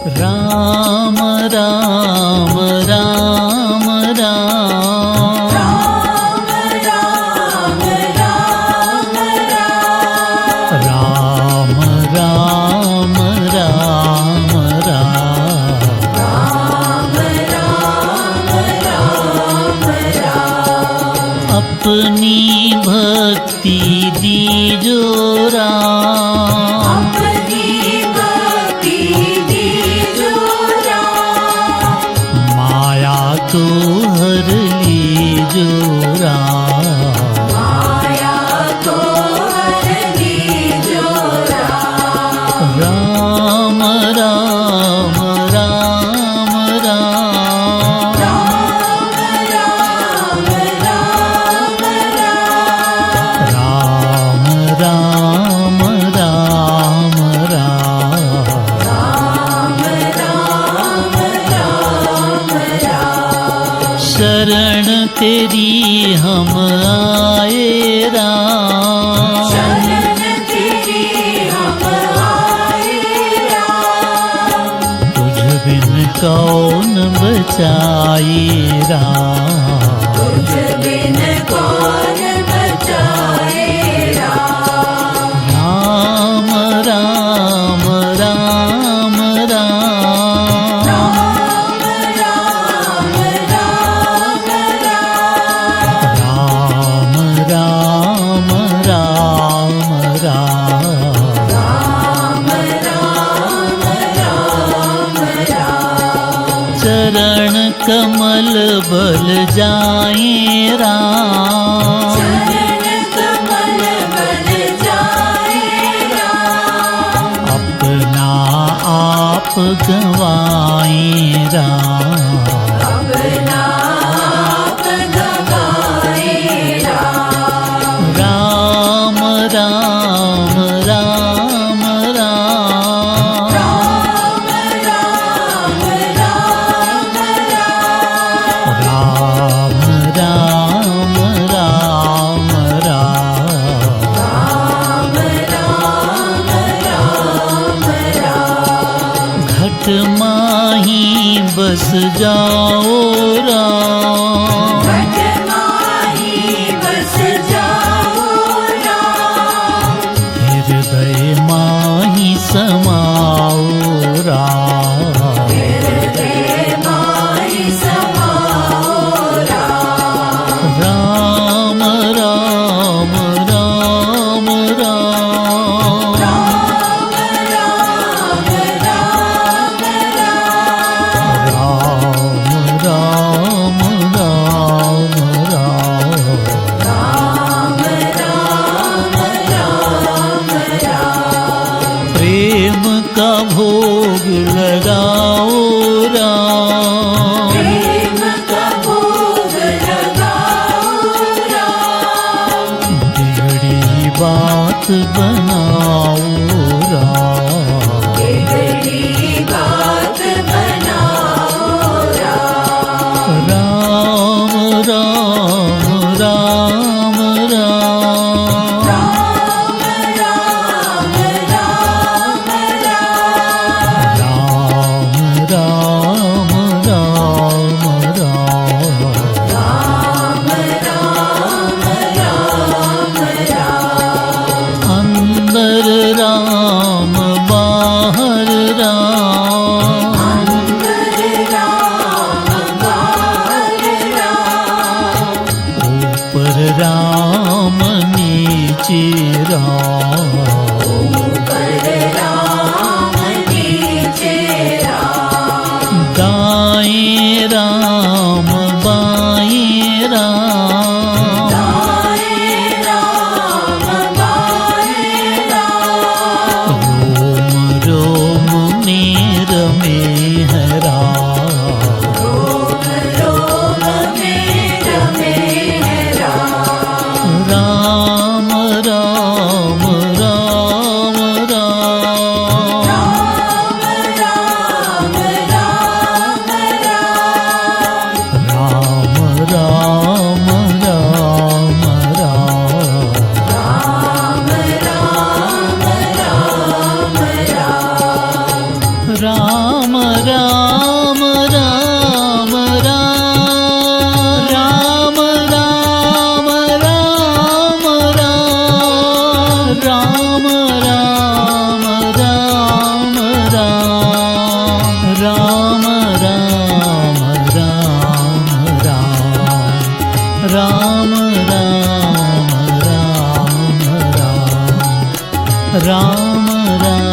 राम राम राम राम राम राम राम राम राम राम अपनी भक्ति दीजो राम माया तो हर लीजो राम माया तो हर लीजो राम राम राम राम राम राम शरण तेरी हम आए राम शरण तेरी हम आए राम तुझ बिन कौन बचाए राम तुझ बिन कौन बचाए राम राम राम राम राम राम चरण कमल बल जाए राम चरण कमल बल जाए राम अपना आप गवाए राम अपना आप गवाए राम राम राम राम राम राम राम घट माही बस जाओ राम घट माही बस जाओ राम हृदय माही समाओ राम हृदय माही समाओ राम राम राम राम राम राम प्रेम का भोग लगाओ राम प्रेम का भोग लगाओ राम बिगड़ी बात बनाओ राम बिगड़ी बात बनाओ राम राम राम राम राम राम अंदर राम बाहर राम ऊपर राम नीचे राम दाएं राम बाएं राम रोम रोम में રામ રામ રામ રામ રામ રામ રામ રામ રામ